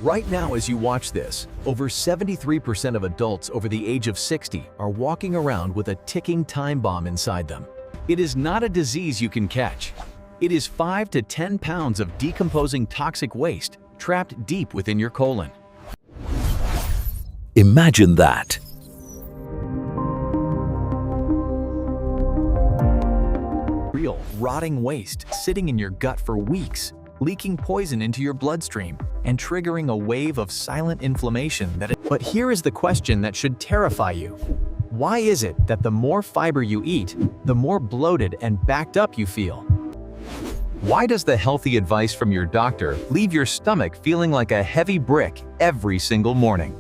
Right now, as you watch this, over 73% of adults over the age of 60 are walking around with a ticking time bomb inside them. It is not a disease you can catch. It is 5 to 10 pounds of decomposing toxic waste trapped deep within your colon. Imagine that. Real, rotting waste sitting in your gut for weeks, leaking poison into your bloodstream and triggering a wave of silent inflammation But here is the question that should terrify you. Why is it that the more fiber you eat, the more bloated and backed up you feel? Why does the healthy advice from your doctor leave your stomach feeling like a heavy brick every single morning?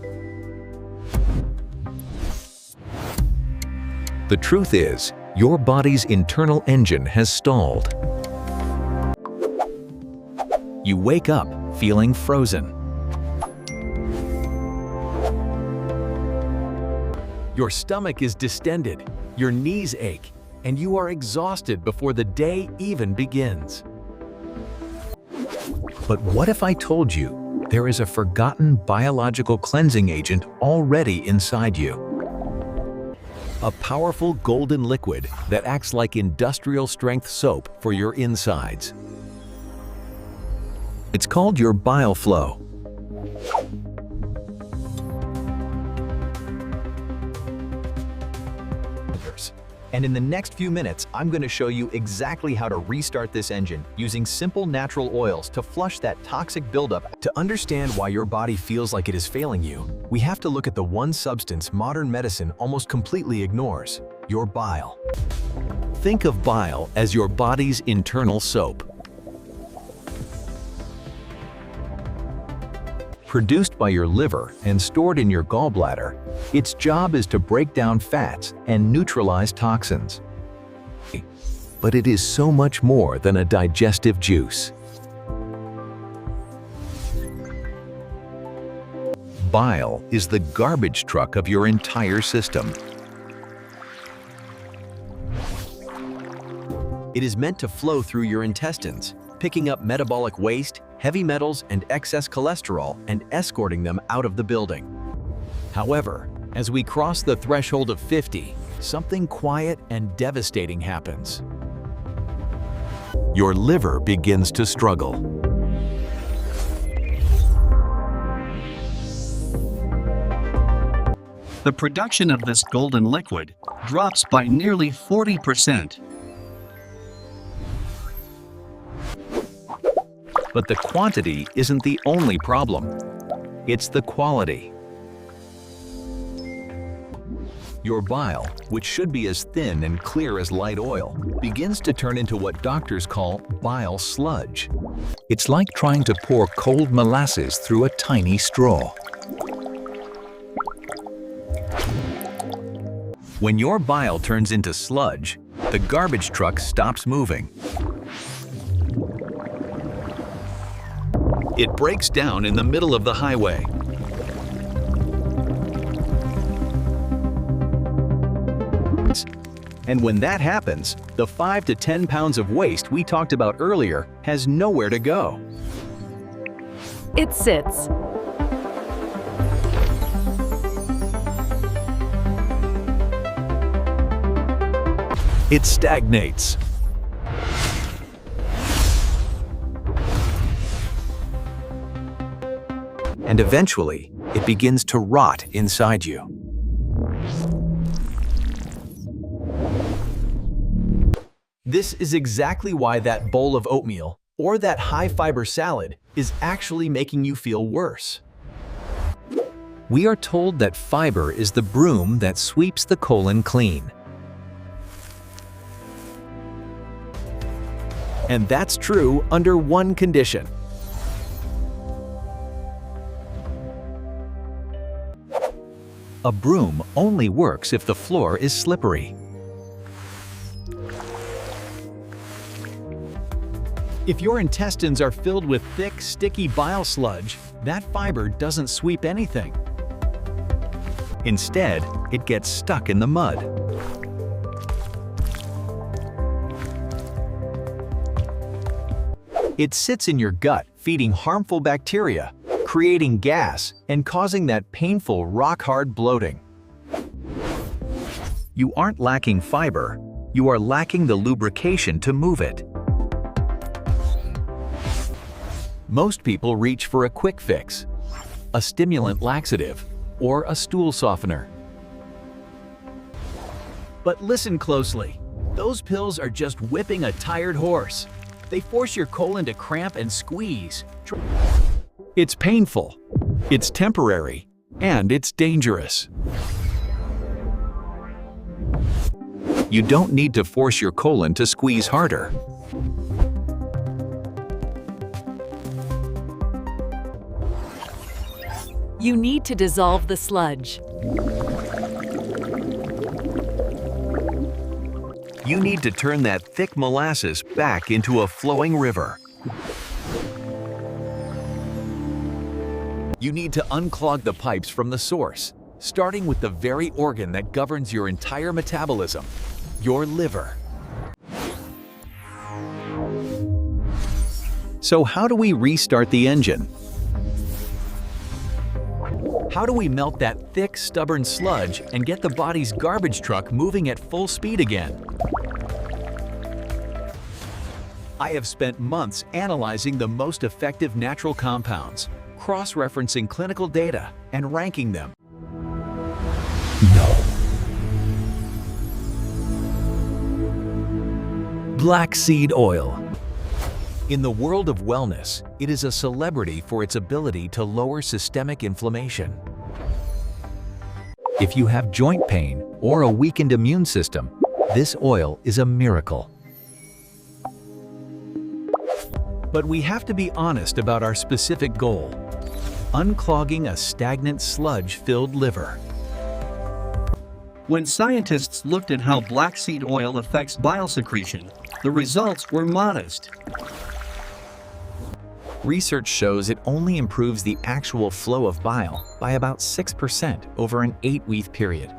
The truth is, your body's internal engine has stalled. You wake up feeling frozen. Your stomach is distended, your knees ache, and you are exhausted before the day even begins. But what if I told you there is a forgotten biological cleansing agent already inside you? A powerful golden liquid that acts like industrial-strength soap for your insides. It's called your bile flow. And in the next few minutes, I'm going to show you exactly how to restart this engine using simple natural oils to flush that toxic buildup. To understand why your body feels like it is failing you, we have to look at the one substance modern medicine almost completely ignores: your bile. Think of bile as your body's internal soap. Produced by your liver and stored in your gallbladder, its job is to break down fats and neutralize toxins. But it is so much more than a digestive juice. Bile is the garbage truck of your entire system. It is meant to flow through your intestines, picking up metabolic waste, heavy metals, and excess cholesterol and escorting them out of the building. However, as we cross the threshold of 50, something quiet and devastating happens. Your liver begins to struggle. The production of this golden liquid drops by nearly 40%. But the quantity isn't the only problem. It's the quality. Your bile, which should be as thin and clear as light oil, begins to turn into what doctors call bile sludge. It's like trying to pour cold molasses through a tiny straw. When your bile turns into sludge, the garbage truck stops moving. It breaks down in the middle of the highway. And when that happens, the 5 to 10 pounds of waste we talked about earlier has nowhere to go. It sits. It stagnates. And eventually, it begins to rot inside you. This is exactly why that bowl of oatmeal or that high-fiber salad is actually making you feel worse. We are told that fiber is the broom that sweeps the colon clean. And that's true under one condition. A broom only works if the floor is slippery. If your intestines are filled with thick, sticky bile sludge, that fiber doesn't sweep anything. Instead, it gets stuck in the mud. It sits in your gut, feeding harmful bacteria, creating gas and causing that painful rock-hard bloating. You aren't lacking fiber, you are lacking the lubrication to move it. Most people reach for a quick fix, a stimulant laxative, or a stool softener. But listen closely. Those pills are just whipping a tired horse. They force your colon to cramp and squeeze. It's painful, it's temporary, and it's dangerous. You don't need to force your colon to squeeze harder. You need to dissolve the sludge. You need to turn that thick molasses back into a flowing river. You need to unclog the pipes from the source, starting with the very organ that governs your entire metabolism, your liver. So how do we restart the engine? How do we melt that thick, stubborn sludge and get the body's garbage truck moving at full speed again? I have spent months analyzing the most effective natural compounds, cross-referencing clinical data, and ranking them. No. Black seed oil. In the world of wellness, it is a celebrity for its ability to lower systemic inflammation. If you have joint pain or a weakened immune system, this oil is a miracle. But we have to be honest about our specific goal: unclogging a stagnant, sludge-filled liver. When scientists looked at how black seed oil affects bile secretion, the results were modest. Research shows it only improves the actual flow of bile by about 6% over an 8-week period.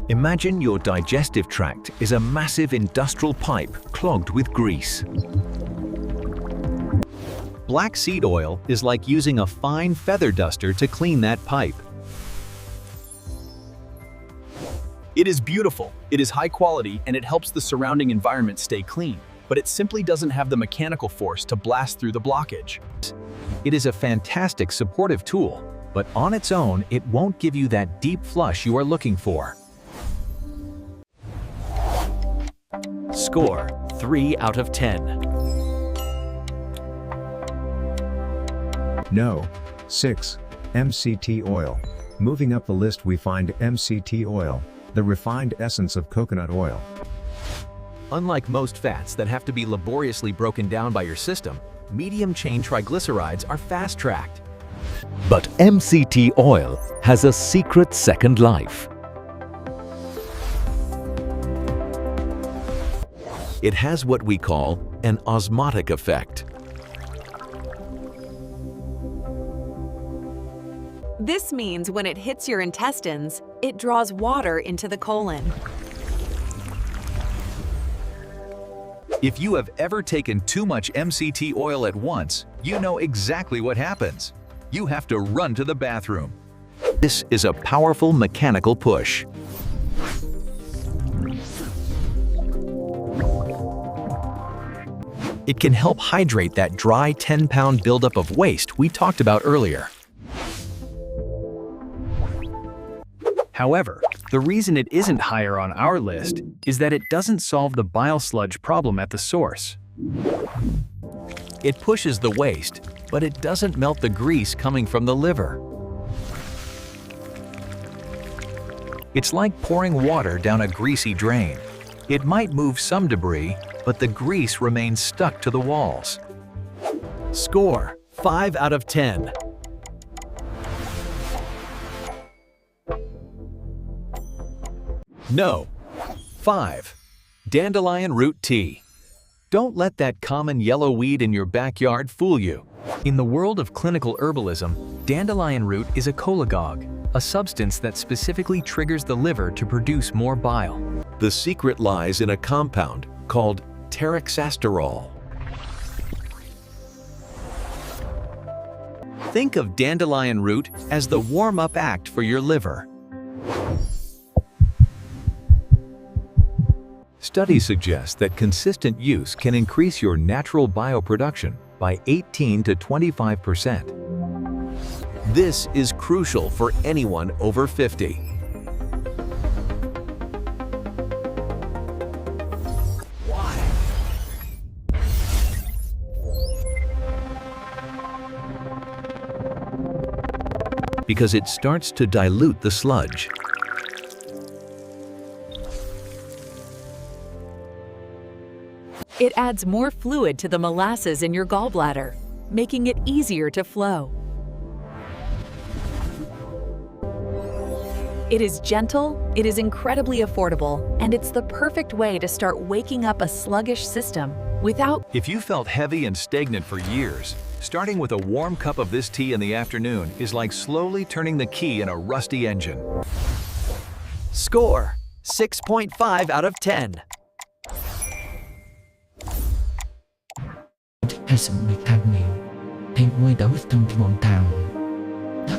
Imagine your digestive tract is a massive industrial pipe clogged with grease. Black seed oil is like using a fine feather duster to clean that pipe. It is beautiful, it is high quality, and it helps the surrounding environment stay clean, but it simply doesn't have the mechanical force to blast through the blockage. It is a fantastic supportive tool, but on its own, it won't give you that deep flush you are looking for. Score 3 out of 10. No. 6. MCT oil. Moving up the list, we find MCT oil, the refined essence of coconut oil. Unlike most fats that have to be laboriously broken down by your system, medium-chain triglycerides are fast-tracked. But MCT oil has a secret second life. It has what we call an osmotic effect. This means when it hits your intestines, it draws water into the colon. If you have ever taken too much MCT oil at once, you know exactly what happens. You have to run to the bathroom. This is a powerful mechanical push. It can help hydrate that dry 10-pound buildup of waste we talked about earlier. However, the reason it isn't higher on our list is that it doesn't solve the bile sludge problem at the source. It pushes the waste, but it doesn't melt the grease coming from the liver. It's like pouring water down a greasy drain. It might move some debris, but the grease remains stuck to the walls. Score 5 out of 10. No. 5. Dandelion root tea. Don't let that common yellow weed in your backyard fool you. In the world of clinical herbalism, dandelion root is a cholagogue, a substance that specifically triggers the liver to produce more bile. The secret lies in a compound called terexasterol. Think of dandelion root as the warm-up act for your liver. Studies suggest that consistent use can increase your natural bioproduction by 18 to 25%. This is crucial for anyone over 50. Because it starts to dilute the sludge. It adds more fluid to the molasses in your gallbladder, making it easier to flow. It is gentle, it is incredibly affordable, and it's the perfect way to start waking up a sluggish system without. If you felt heavy and stagnant for years, starting with a warm cup of this tea in the afternoon is like slowly turning the key in a rusty engine. Score: 6.5 out of 10. Hesum Tamil, Penguin Dose Tumon Town.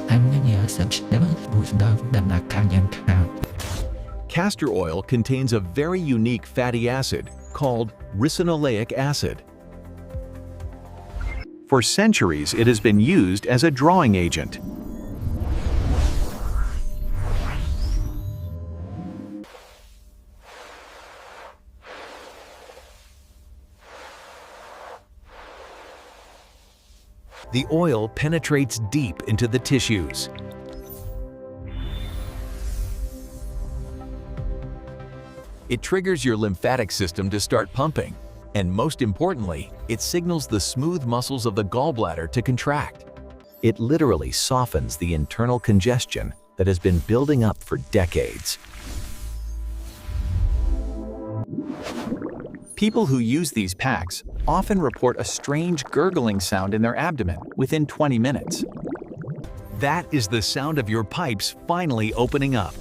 I'm near such never was dove than a canyon town. Castor oil contains a very unique fatty acid called ricinoleic acid. For centuries, it has been used as a drawing agent. The oil penetrates deep into the tissues. It triggers your lymphatic system to start pumping, and most importantly, it signals the smooth muscles of the gallbladder to contract. It literally softens the internal congestion that has been building up for decades. People who use these packs often report a strange gurgling sound in their abdomen within 20 minutes. That is the sound of your pipes finally opening up.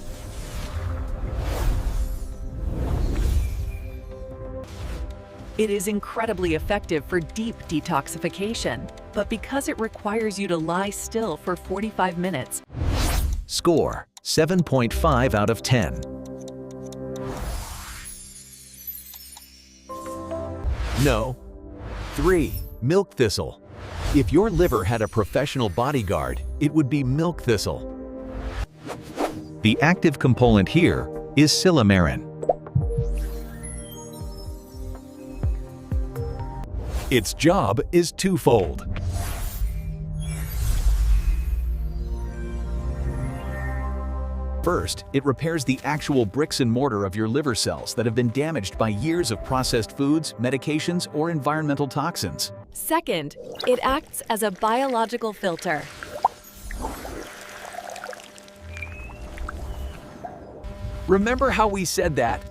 It is incredibly effective for deep detoxification, but because it requires you to lie still for 45 minutes. Score: 7.5 out of 10. No. 3. Milk thistle. If your liver had a professional bodyguard, it would be milk thistle. The active component here is silymarin. Its job is twofold. First, it repairs the actual bricks and mortar of your liver cells that have been damaged by years of processed foods, medications, or environmental toxins. Second, it acts as a biological filter. Remember how we said that?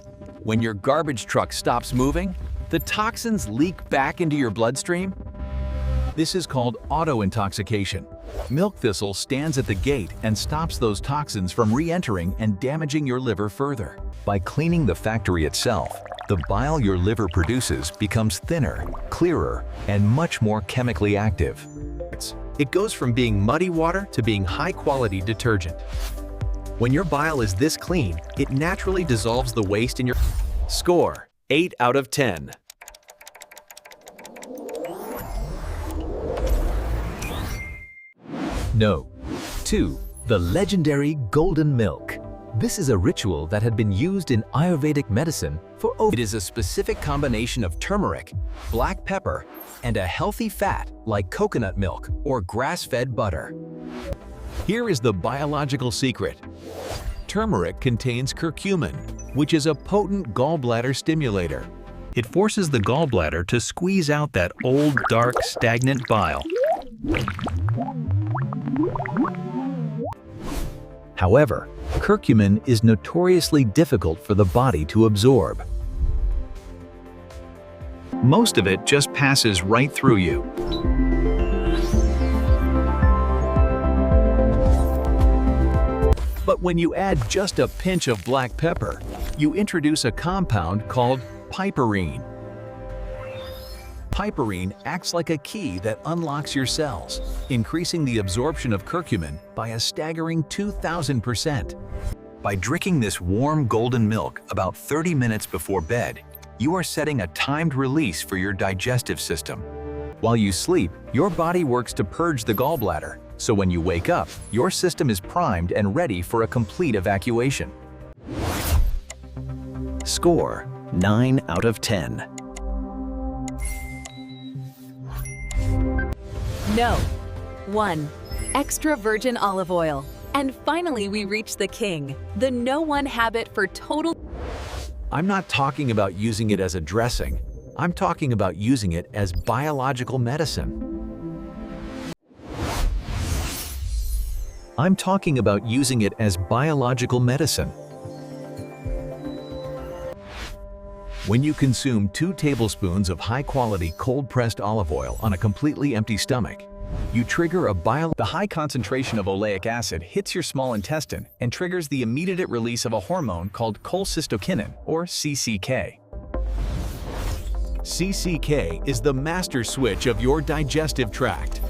When your garbage truck stops moving, the toxins leak back into your bloodstream? This is called auto-intoxication. Milk thistle stands at the gate and stops those toxins from re-entering and damaging your liver further. By cleaning the factory itself, the bile your liver produces becomes thinner, clearer, and much more chemically active. It goes from being muddy water to being high-quality detergent. When your bile is this clean, it naturally dissolves the waste in your... Score: 8 out of 10. No. 2. The legendary golden milk. This is a ritual that had been used in Ayurvedic medicine for over. It is a specific combination of turmeric, black pepper, and a healthy fat like coconut milk or grass-fed butter. Here is the biological secret. Turmeric contains curcumin, which is a potent gallbladder stimulator. It forces the gallbladder to squeeze out that old, dark, stagnant bile. However, curcumin is notoriously difficult for the body to absorb. Most of it just passes right through you. But when you add just a pinch of black pepper, you introduce a compound called piperine. Piperine acts like a key that unlocks your cells, increasing the absorption of curcumin by a staggering 2,000%. By drinking this warm golden milk about 30 minutes before bed, you are setting a timed release for your digestive system. While you sleep, your body works to purge the gallbladder, so when you wake up, your system is primed and ready for a complete evacuation. Score 9 out of 10. No. 1. Extra virgin olive oil. And finally, we reach the king, the no one habit for total. I'm not talking about using it as a dressing. I'm talking about using it as biological medicine. I'm talking about using it as biological medicine. When you consume 2 tablespoons of high-quality cold-pressed olive oil on a completely empty stomach, you trigger The high concentration of oleic acid hits your small intestine and triggers the immediate release of a hormone called cholecystokinin, or CCK. CCK is the master switch of your digestive tract.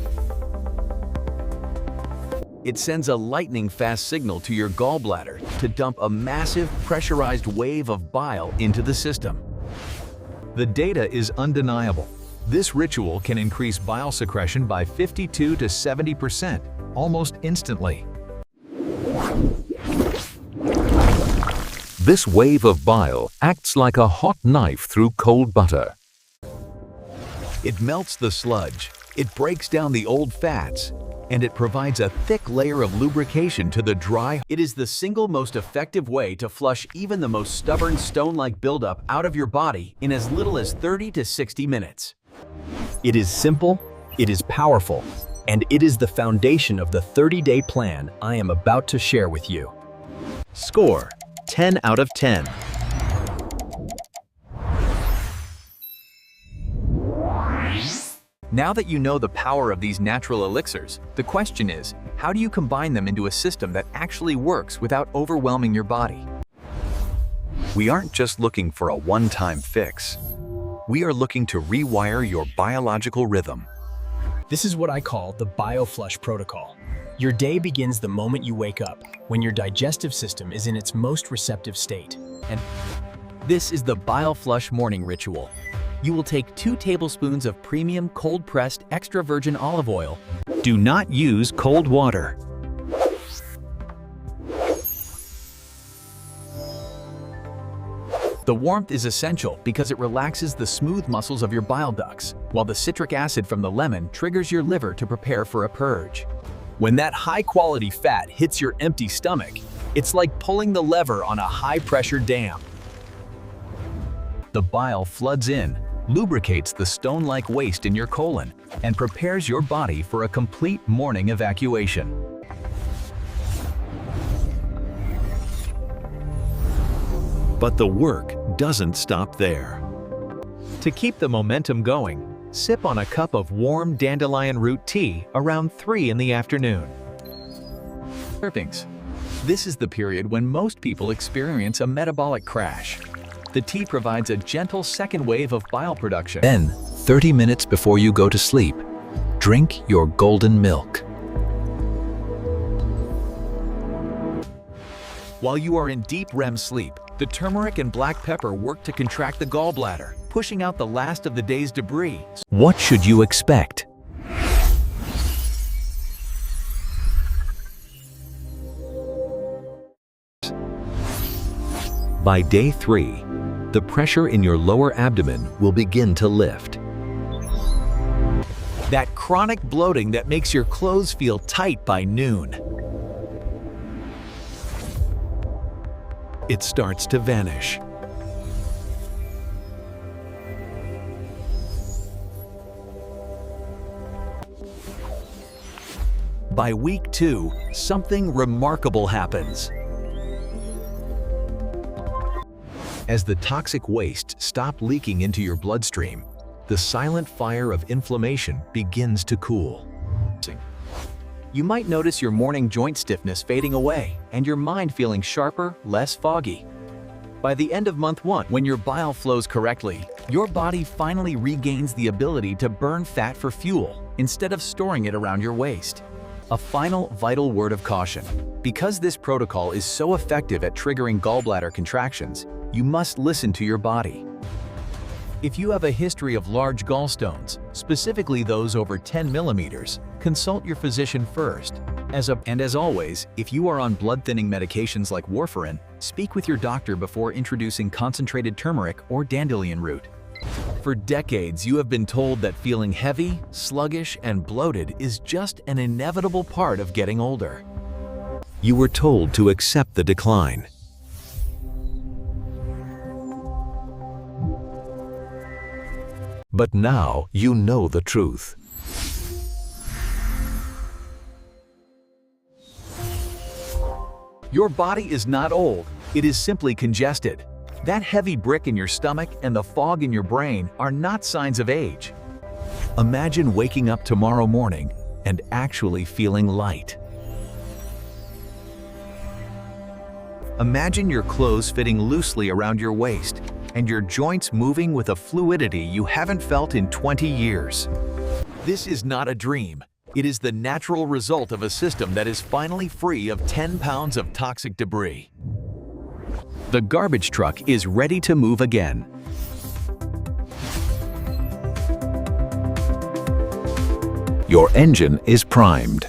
It sends a lightning-fast signal to your gallbladder to dump a massive pressurized wave of bile into the system. The data is undeniable. This ritual can increase bile secretion by 52 to 70%, almost instantly. This wave of bile acts like a hot knife through cold butter. It melts the sludge, it breaks down the old fats, and it provides a thick layer of lubrication to the dry. It is the single most effective way to flush even the most stubborn stone-like buildup out of your body in as little as 30 to 60 minutes. It is simple, it is powerful, and it is the foundation of the 30-day plan I am about to share with you. Score 10 out of 10. Now that you know the power of these natural elixirs, the question is, how do you combine them into a system that actually works without overwhelming your body? We aren't just looking for a one-time fix. We are looking to rewire your biological rhythm. This is what I call the BioFlush protocol. Your day begins the moment you wake up, when your digestive system is in its most receptive state. And this is the BioFlush morning ritual. You will take 2 tablespoons of premium cold-pressed extra virgin olive oil. Do not use cold water. The warmth is essential because it relaxes the smooth muscles of your bile ducts, while the citric acid from the lemon triggers your liver to prepare for a purge. When that high-quality fat hits your empty stomach, it's like pulling the lever on a high-pressure dam. The bile floods in, lubricates the stone-like waste in your colon, and prepares your body for a complete morning evacuation. But the work doesn't stop there. To keep the momentum going, sip on a cup of warm dandelion root tea around 3 in the afternoon. Servings. This is the period when most people experience a metabolic crash. The tea provides a gentle second wave of bile production. Then, 30 minutes before you go to sleep, drink your golden milk. While you are in deep REM sleep, the turmeric and black pepper work to contract the gallbladder, pushing out the last of the day's debris. What should you expect? By day 3, the pressure in your lower abdomen will begin to lift. That chronic bloating that makes your clothes feel tight by noon. It starts to vanish. By week 2, something remarkable happens. As the toxic waste stops leaking into your bloodstream, the silent fire of inflammation begins to cool. You might notice your morning joint stiffness fading away and your mind feeling sharper, less foggy. By the end of month 1, when your bile flows correctly, Your body finally regains the ability to burn fat for fuel instead of storing it around your waist. A final vital word of caution. Because this protocol is so effective at triggering gallbladder contractions, you must listen to your body. If you have a history of large gallstones, specifically those over 10 millimeters, consult your physician first. As always, if you are on blood-thinning medications like warfarin, speak with your doctor before introducing concentrated turmeric or dandelion root. For decades, you have been told that feeling heavy, sluggish, and bloated is just an inevitable part of getting older. You were told to accept the decline. But now you know the truth. Your body is not old, it is simply congested. That heavy brick in your stomach and the fog in your brain are not signs of age. Imagine waking up tomorrow morning and actually feeling light. Imagine your clothes fitting loosely around your waist and your joints moving with a fluidity you haven't felt in 20 years. This is not a dream. It is the natural result of a system that is finally free of 10 pounds of toxic debris. The garbage truck is ready to move again. Your engine is primed.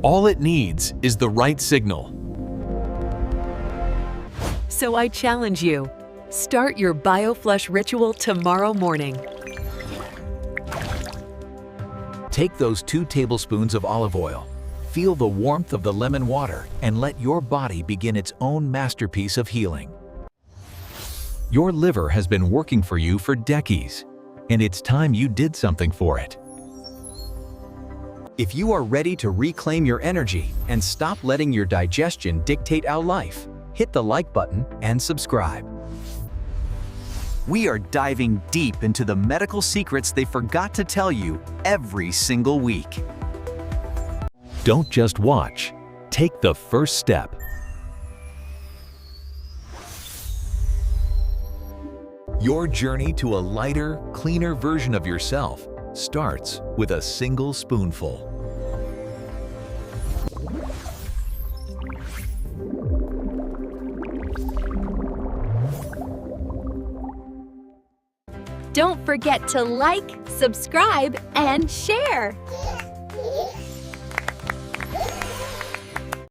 All it needs is the right signal. So I challenge you, start your BioFlush ritual tomorrow morning. Take those 2 tablespoons of olive oil, feel the warmth of the lemon water, and let your body begin its own masterpiece of healing. Your liver has been working for you for decades, and it's time you did something for it. If you are ready to reclaim your energy and stop letting your digestion dictate our life, hit the like button and subscribe. We are diving deep into the medical secrets they forgot to tell you every single week. Don't just watch, take the first step. Your journey to a lighter, cleaner version of yourself starts with a single spoonful. Don't forget to like, subscribe, and share.